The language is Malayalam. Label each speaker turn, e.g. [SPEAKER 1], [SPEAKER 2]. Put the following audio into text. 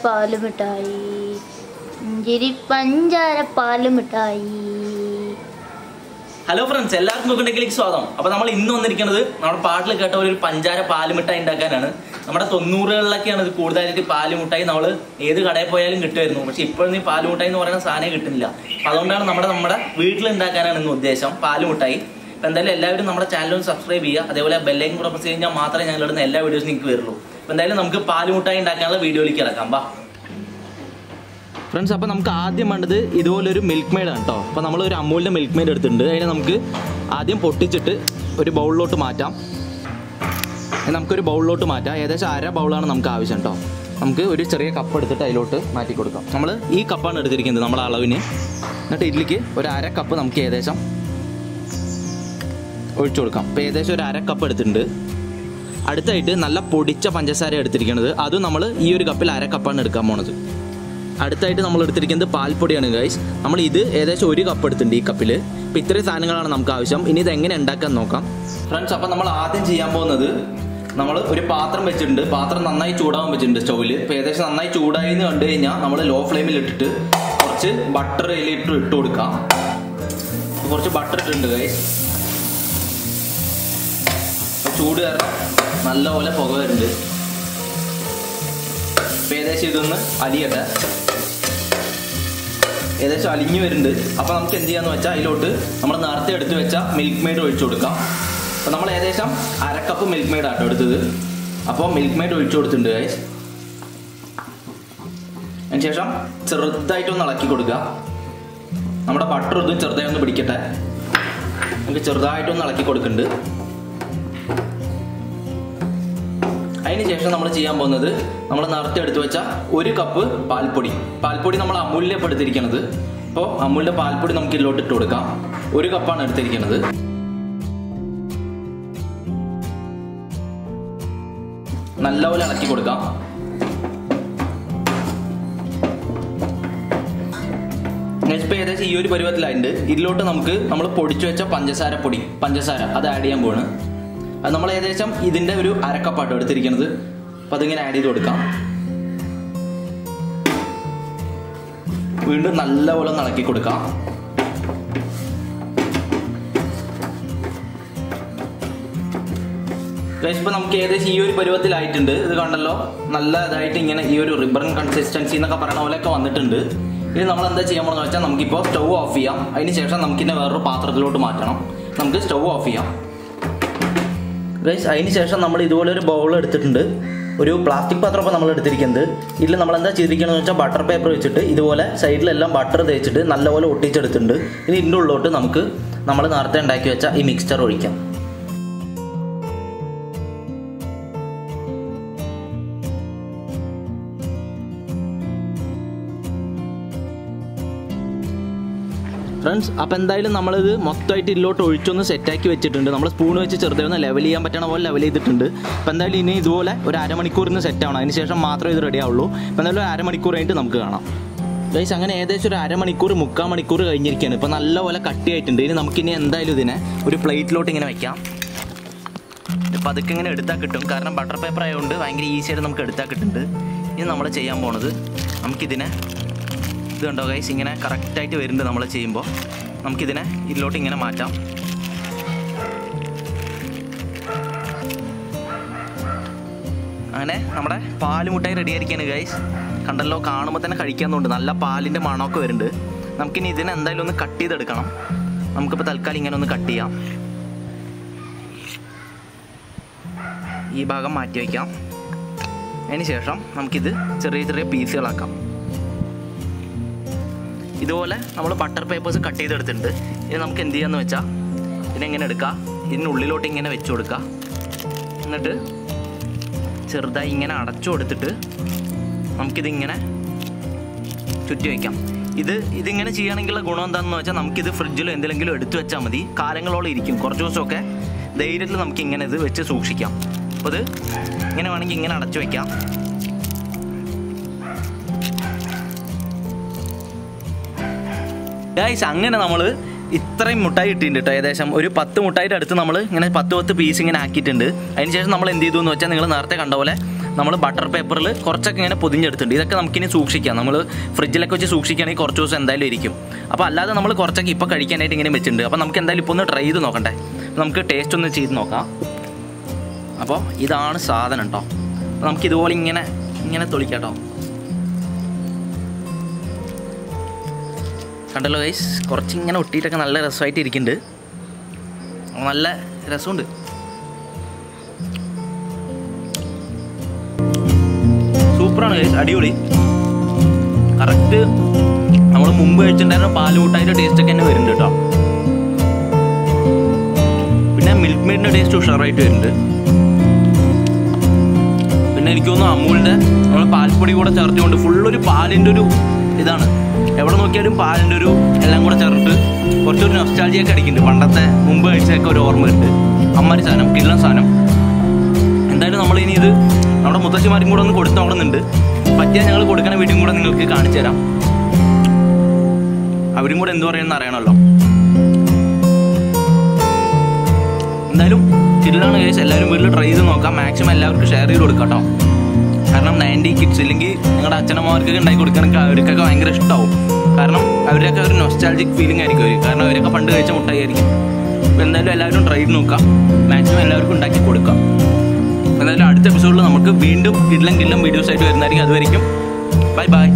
[SPEAKER 1] പാലുമിഠായി, മുന്തിരി പഞ്ചാര പാലുമിഠായി.
[SPEAKER 2] ഹലോ ഫ്രണ്ട്സ്, എല്ലാവർക്കും കുക്കിംഗിലേക്ക് സ്വാഗതം. അപ്പോൾ നമ്മൾ ഇന്ന് വന്നിരിക്കുന്നത് നമ്മുടെ പാട്ടിൽ കേട്ട ഒരു പഞ്ചാര പാലുമിഠായി ഉണ്ടാക്കാനാണ്. നമ്മുടെ 90കളിലൊക്കെയാണ് ഇത് കൂടുതലായിട്ട് പാലുമിഠായി നമ്മൾ ഏത് കടയിൽ പോയാലും കിട്ടുമായിരുന്നു. പക്ഷെ ഇപ്പോഴൊന്നും ഈ പാലുമിഠായി എന്ന് പറയുന്ന സാധനം കിട്ടുന്നില്ല. അതുകൊണ്ടാണ് നമ്മുടെ വീട്ടിലുണ്ടാക്കാനാണ് ഇന്ന് ഉദ്ദേശം പാലുമിഠായി. അപ്പോൾ എന്തായാലും എല്ലാവരും നമ്മുടെ ചാനലും സബ്സ്ക്രൈബ് ചെയ്യുക. അതേപോലെ ബെല്ലൈക്കൺ കൂടെ പ്രസ് കഴിഞ്ഞാൽ മാത്രമേ ഞങ്ങളിടുന്ന എല്ലാ വീഡിയോസും നിങ്ങൾക്ക് വരുള്ളൂ. അപ്പോൾ എന്തായാലും നമുക്ക് പാലുമിഠായി ഉണ്ടാക്കാനുള്ള വീഡിയോയിലേക്ക് ഇറക്കാം. ബാ ഫ്രണ്ട്സ്, അപ്പോൾ നമുക്ക് ആദ്യം വേണ്ടത് ഇതുപോലൊരു മിൽക്ക് മെയ്ഡ് ആണ് കേട്ടോ. അപ്പോൾ നമ്മളൊരു അമൂലിൻ്റെ മിൽക്ക് മെയ്ഡ് എടുത്തിട്ടുണ്ട്. അതിനെ നമുക്ക് ആദ്യം പൊട്ടിച്ചിട്ട് ഒരു ബൗളിലോട്ട് മാറ്റാം. നമുക്കൊരു ബൗളിലോട്ട് മാറ്റാം. ഏകദേശം അര ബൗളാണ് നമുക്ക് ആവശ്യം കേട്ടോ. നമുക്ക് ഒരു ചെറിയ കപ്പ് എടുത്തിട്ട് അതിലോട്ട് മാറ്റി കൊടുക്കാം. നമ്മൾ ഈ കപ്പാണ് എടുത്തിരിക്കുന്നത് നമ്മളെ അളവിന്. എന്നിട്ട് ഇതിലേക്ക് ഒരു അര കപ്പ് നമുക്ക് ഏകദേശം ഒഴിച്ചു കൊടുക്കാം. അപ്പോൾ ഏകദേശം ഒരു അര കപ്പ് എടുത്തിട്ടുണ്ട്. അടുത്തായിട്ട് നല്ല പൊടിച്ച പഞ്ചസാര എടുത്തിരിക്കുന്നത്. അതും നമ്മൾ ഈ ഒരു കപ്പിൽ അര കപ്പാണ് എടുക്കാൻ പോണത്. അടുത്തായിട്ട് നമ്മൾ എടുത്തിരിക്കുന്നത് പാൽപ്പൊടിയാണ് ഗൈസ്. നമ്മൾ ഇത് ഏകദേശം ഒരു കപ്പ് എടുത്തിട്ടുണ്ട് ഈ കപ്പിൽ. അപ്പോൾ ഇത്രയും സാധനങ്ങളാണ് നമുക്ക് ആവശ്യം. ഇനി ഇത് എങ്ങനെ ഉണ്ടാക്കാൻ നോക്കാം ഫ്രണ്ട്സ്. അപ്പോൾ നമ്മൾ ആദ്യം ചെയ്യാൻ പോകുന്നത്, നമ്മൾ ഒരു പാത്രം വെച്ചിട്ടുണ്ട്. പാത്രം നന്നായി ചൂടാവാൻ വെച്ചിട്ടുണ്ട് സ്റ്റൗവിൽ. ഇപ്പോൾ ഏകദേശം നന്നായി ചൂടായി എന്ന് കണ്ടു കഴിഞ്ഞാൽ നമ്മൾ ലോ ഫ്ലെയിമിൽ ഇട്ടിട്ട് കുറച്ച് ബട്ടർ അതിലിട്ട് ഇട്ട് കൊടുക്കാം. കുറച്ച് ബട്ടർ ഇട്ടിട്ടുണ്ട് ഗൈസ്. ചൂട് കാരണം നല്ലപോലെ പുക വരുന്നുണ്ട്. ഇപ്പോൾ ഏകദേശം ഇതൊന്ന് അലിയട്ടെ. ഏകദേശം അലിഞ്ഞു വരുന്നുണ്ട്. അപ്പോൾ നമുക്ക് എന്ത് ചെയ്യാന്ന് വെച്ചാൽ അതിലോട്ട് നമ്മൾ നേരത്തെ എടുത്ത് വെച്ച മിൽക്ക് മെയ്ഡ് ഒഴിച്ചു കൊടുക്കാം. അപ്പോൾ നമ്മൾ ഏകദേശം അര കപ്പ് മിൽക്ക് മെയ്ഡ് ആട്ടോ എടുത്തത്. അപ്പോൾ മിൽക്ക് മെയ്ഡ് ഒഴിച്ചു കൊടുത്തിട്ടുണ്ട് ഗൈസ്. അതിനുശേഷം ചെറുതായിട്ടൊന്ന് ഇളക്കി കൊടുക്കുക. നമ്മുടെ ബട്ടർ ഇതും ചെറുതായി ഒന്ന് പിടിക്കട്ടെ. നമുക്ക് ചെറുതായിട്ടൊന്ന് ഇളക്കി കൊടുക്കുന്നുണ്ട്. അതിനുശേഷം നമ്മൾ ചെയ്യാൻ പോകുന്നത്, നമ്മൾ നേരത്തെ എടുത്തു വെച്ച ഒരു കപ്പ് പാൽപ്പൊടി നമ്മൾ അമൂലിലെ എടുത്തിരിക്കുന്നത്. അപ്പോൾ അമൂലിൻ്റെ പാൽപ്പൊടി നമുക്ക് ഇതിലോട്ട് ഇട്ട് കൊടുക്കാം. ഒരു കപ്പാണ് എടുത്തിരിക്കുന്നത്. നല്ലപോലെ ഇളക്കി കൊടുക്കാം. ഇപ്പോൾ ഏകദേശം ഈ ഒരു പരുവത്തിലായിട്ടുണ്ട്. ഇതിലോട്ട് നമ്മൾ പൊടിച്ചു വെച്ച പഞ്ചസാര അത് ആഡ് ചെയ്യാൻ പോവാണ്. അത് നമ്മൾ ഏകദേശം ഇതിൻ്റെ ഒരു അരക്കപ്പാട്ടോ എടുത്തിരിക്കുന്നത്. അപ്പം അതിങ്ങനെ ആഡ് ചെയ്ത് കൊടുക്കാം. വീണ്ടും നല്ലപോലെ ഇളക്കി കൊടുക്കാം. ഇപ്പം നമുക്ക് ഏകദേശം ഈ ഒരു പരുവത്തിലായിട്ടുണ്ട്. ഇത് കണ്ടല്ലോ, നല്ല ഇതായിട്ട് ഇങ്ങനെ ഈ ഒരു റിബൺ കൺസിസ്റ്റൻസി എന്നൊക്കെ പറയുന്ന പോലെയൊക്കെ വന്നിട്ടുണ്ട്. ഇനി നമ്മൾ എന്താ ചെയ്യാൻ പോകുന്നത് വെച്ചാൽ, നമുക്കിപ്പോൾ സ്റ്റൗ ഓഫ് ചെയ്യാം. അതിന് ശേഷം നമുക്കിന്നെ വേറൊരു പാത്രത്തിലോട്ട് മാറ്റണം. നമുക്ക് സ്റ്റൗ ഓഫ് ചെയ്യാം ഗൈസ്. അതിന് ശേഷം നമ്മൾ ഇതുപോലെ ഒരു ബൗൾ എടുത്തിട്ടുണ്ട്. ഒരു പ്ലാസ്റ്റിക് പാത്രമൊക്കെ നമ്മൾ എടുത്തിരിക്കുന്നത്. ഇതിൽ നമ്മൾ എന്താ ചെയ്തിരിക്കണമെന്ന് വെച്ചാൽ, ബട്ടർ പേപ്പർ വെച്ചിട്ട് ഇതുപോലെ സൈഡിലെല്ലാം ബട്ടർ തേച്ചിട്ട് നല്ലപോലെ ഒട്ടിച്ചെടുത്തിട്ടുണ്ട്. ഇനി ഇതിൻ്റെ ഉള്ളിലോട്ട് നമുക്ക് നമ്മൾ നേരത്തെ ഉണ്ടാക്കി വെച്ച ഈ മിക്സ്ചർ ഒഴിക്കാം. ഫ്രണ്ട്സ്, അപ്പോൾ എന്തായാലും നമ്മളിത് മൊത്തമായിട്ട് ഇതിലോട്ട് ഒഴിച്ചൊന്ന് സെറ്റാക്കി വെച്ചിട്ടുണ്ട്. നമ്മൾ സ്പൂൺ വെച്ച് ചെറുതായി ഒന്ന് ലെവൽ ചെയ്യാൻ പറ്റണ പോലെ ലെവൽ ചെയ്തിട്ടുണ്ട്. അപ്പോൾ എന്തായാലും ഇനി ഇതുപോലെ ഒരു അരമണിക്കൂറിന് സെറ്റ് ആവണം. അതിന് ശേഷം മാത്രമേ ഇത് റെഡി ആവുള്ളൂ. അപ്പോൾ എന്തായാലും ഒരു അരമണിക്കൂർ കഴിഞ്ഞിട്ട് നമുക്ക് കാണാം ഗൈസ്. അങ്ങനെ ഏകദേശം ഒരു അരമണിക്കൂർ 3/4 മണിക്കൂർ കഴിഞ്ഞിരിക്കുകയാണ്. ഇപ്പോൾ നല്ലപോലെ കട്ടിയായിട്ടുണ്ട്. ഇനി നമുക്കിനി എന്തായാലും ഇതിനെ ഒരു പ്ലേറ്റിലോട്ട് ഇങ്ങനെ വയ്ക്കാം. അപ്പോൾ അതൊക്കെ ഇങ്ങനെ എടുത്താൽ കിട്ടും. കാരണം ബട്ടർ പേപ്പർ ആയതുകൊണ്ട് ഭയങ്കര ഈസിയായിട്ട് നമുക്ക് എടുത്താൽ കിട്ടുന്നുണ്ട്. ഇനി നമ്മൾ ചെയ്യാൻ പോണത്, നമുക്കിതിനെ ഇത് കണ്ടോ ഗൈസ്, ഇങ്ങനെ കറക്റ്റായിട്ട് വരുന്നുണ്ട്. നമ്മൾ ചെയ്യുമ്പോൾ നമുക്കിതിനെ ഇതിലോട്ട് ഇങ്ങനെ മാറ്റാം. അങ്ങനെ നമ്മുടെ പാലുമിഠായി റെഡി ആയിരിക്കുകയാണ് ഗൈസ്. കണ്ടല്ലോ, കാണുമ്പോൾ തന്നെ കഴിക്കാമെന്നുണ്ട്. നല്ല പാലിൻ്റെ മണമൊക്കെ വരുന്നുണ്ട്. നമുക്കിനി ഇതിനെ എന്തായാലും ഒന്ന് കട്ട് ചെയ്തെടുക്കണം. നമുക്കിപ്പോൾ തൽക്കാലം ഇങ്ങനെ ഒന്ന് കട്ട് ചെയ്യാം. ഈ ഭാഗം മാറ്റി വയ്ക്കാം. അതിന് ശേഷം നമുക്കിത് ചെറിയ ചെറിയ പീസുകളാക്കാം. ഇതുപോലെ നമ്മൾ ബട്ടർ പേപ്പേഴ്സ് കട്ട് ചെയ്തെടുത്തിട്ടുണ്ട്. ഇനി നമുക്ക് എന്ത് ചെയ്യാന്ന് വെച്ചാൽ, ഇതിനെങ്ങനെ എടുക്കുക, ഇതിനുള്ളിലോട്ട് ഇങ്ങനെ വെച്ച് കൊടുക്കുക. എന്നിട്ട് ചെറുതായി ഇങ്ങനെ അടച്ചു കൊടുത്തിട്ട് നമുക്കിതിങ്ങനെ ചുറ്റി വയ്ക്കാം. ഇതിങ്ങനെ ചെയ്യുകയാണെങ്കിലുള്ള ഗുണം എന്താണെന്ന് വെച്ചാൽ, നമുക്കിത് ഫ്രിഡ്ജിലോ എന്തെങ്കിലും എടുത്തു വെച്ചാൽ മതി. കാലങ്ങളോളം ഇരിക്കും. കുറച്ച് ദിവസമൊക്കെ ധൈര്യത്തിൽ നമുക്ക് ഇങ്ങനെ ഇത് വെച്ച് സൂക്ഷിക്കാം. അപ്പോൾ ഇത് ഇങ്ങനെ വേണമെങ്കിൽ ഇങ്ങനെ അടച്ചു വയ്ക്കാം. ഗൈസ്, അങ്ങനെ നമ്മൾ ഇത്രയും മുട്ടായി ഇട്ടിട്ടുണ്ട് കേട്ടോ. ഏകദേശം ഒരു 10 മുട്ടായിയുടെ അടുത്ത് നമ്മൾ ഇങ്ങനെ 10 പീസ് ഇങ്ങനെ ആക്കിയിട്ടുണ്ട്. അതിനുശേഷം നമ്മൾ എന്ത് ചെയ്തു എന്ന് വെച്ചാൽ, നിങ്ങൾ നേരത്തെ കണ്ട പോലെ നമ്മൾ ബട്ടർ പേപ്പറിൽ കുറച്ചൊക്കെ ഇങ്ങനെ പൊതിഞ്ഞെടുത്തിട്ടുണ്ട്. ഇതൊക്കെ നമുക്കിനി സൂക്ഷിക്കാം. നമ്മൾ ഫ്രിഡ്ജിലൊക്കെ വെച്ച് സൂക്ഷിക്കുകയാണെങ്കിൽ കുറച്ച് ദിവസം എന്തായാലും ഇരിക്കും. അപ്പോൾ അല്ലാതെ നമ്മൾ കുറച്ചൊക്കെ ഇപ്പോൾ കഴിക്കാനായിട്ട് ഇങ്ങനെ വെച്ചിട്ടുണ്ട്. അപ്പോൾ നമുക്ക് എന്തായാലും ഇപ്പോൾ ഒന്ന് ട്രൈ ചെയ്ത് നോക്കണ്ടേ. നമുക്ക് ടേസ്റ്റ് ഒന്ന് ചെയ്ത് നോക്കാം. അപ്പോൾ ഇതാണ് സാധനം കേട്ടോ. നമുക്കിതുപോലെ ഇങ്ങനെ തൊളിക്കാം കേട്ടോ. കണ്ടല്ലോ ഗൈസ്, കുറച്ചിങ്ങനെ ഒട്ടിയിട്ടൊക്കെ നല്ല രസമായിട്ട് ഇരിക്കുന്നുണ്ട്. നല്ല രസമുണ്ട്. സൂപ്പറാണ് ഗൈസ്, അടിപൊളി. കറക്റ്റ് നമ്മൾ മുമ്പ് കഴിച്ചിട്ടുണ്ടായിരുന്ന പാലുകൂട്ടായിട്ട് ടേസ്റ്റൊക്കെ തന്നെ വരുന്നുണ്ട് കേട്ടോ. പിന്നെ മിൽക്ക് മെയ്ഡിൻ്റെ ടേസ്റ്റ് ഉഷാറായിട്ട് വരുന്നുണ്ട്. പിന്നെ എനിക്ക് തോന്നുന്നു അമൂലിൻ്റെ നമ്മൾ പാൽപ്പൊടി കൂടെ ചേർത്തുകൊണ്ട് ഫുള്ളൊരു പാലിൻ്റെ ഒരു ഇതാണ്. എവിടെ നോക്കിയാലും പാലിൻ്റെ ഒരു എല്ലാം കൂടെ ചേർത്ത് കുറച്ചൊരു നൊസ്റ്റാൾജിയൊക്കെ അടിക്കുന്നുണ്ട്. പണ്ടത്തെ മുമ്പ് കഴിച്ചൊക്കെ ഒരു ഓർമ്മ ഉണ്ട്. അമ്മാരി സാധനം, കിള്ള സാധനം. എന്തായാലും നമ്മളിനി ഇത് നമ്മുടെ മുത്തശ്ശിമാരും കൂടെ ഒന്ന് കൊടുത്തു നോക്കുന്നുണ്ട്. പറ്റിയാൽ ഞങ്ങൾ കൊടുക്കുന്ന വീടും കൂടെ നിങ്ങൾക്ക് കാണിച്ചു തരാം. അവരും കൂടെ എന്ത് പറയുമെന്ന് അറിയണമല്ലോ. എന്തായാലും ചില്ലാണ് കേസ്. എല്ലാവരും വീട്ടിൽ ട്രൈ ചെയ്ത് നോക്കാം. മാക്സിമം എല്ലാവർക്കും ഷെയർ ചെയ്ത് കൊടുക്കാം കേട്ടോ. കാരണം 90 കിഡ്സ് ഇല്ലെങ്കിൽ നിങ്ങളുടെ അച്ഛനമ്മമാർക്കൊക്കെ ഉണ്ടാക്കി കൊടുക്കണമെങ്കിൽ അവർക്കൊക്കെ ഭയങ്കര ഇഷ്ടമാവും. കാരണം അവരൊക്കെ ഒരു നൊസ്റ്റാൾജിക് ഫീലിംഗ് ആയിരിക്കും അവർ. കാരണം അവരൊക്കെ പണ്ട് കഴിച്ച മുട്ടായി ആയിരിക്കും. അപ്പോൾ എന്തായാലും എല്ലാവരും ട്രൈ ചെയ്ത് നോക്കാം. മാക്സിമം എല്ലാവർക്കും ഉണ്ടാക്കി കൊടുക്കാം. എന്തായാലും അടുത്ത എപ്പിസോഡിൽ നമുക്ക് വീണ്ടും കിഡ്ലം വീഡിയോസ് ആയിട്ട് വരുന്നതായിരിക്കും. അതുവരെയും ബൈ ബൈ.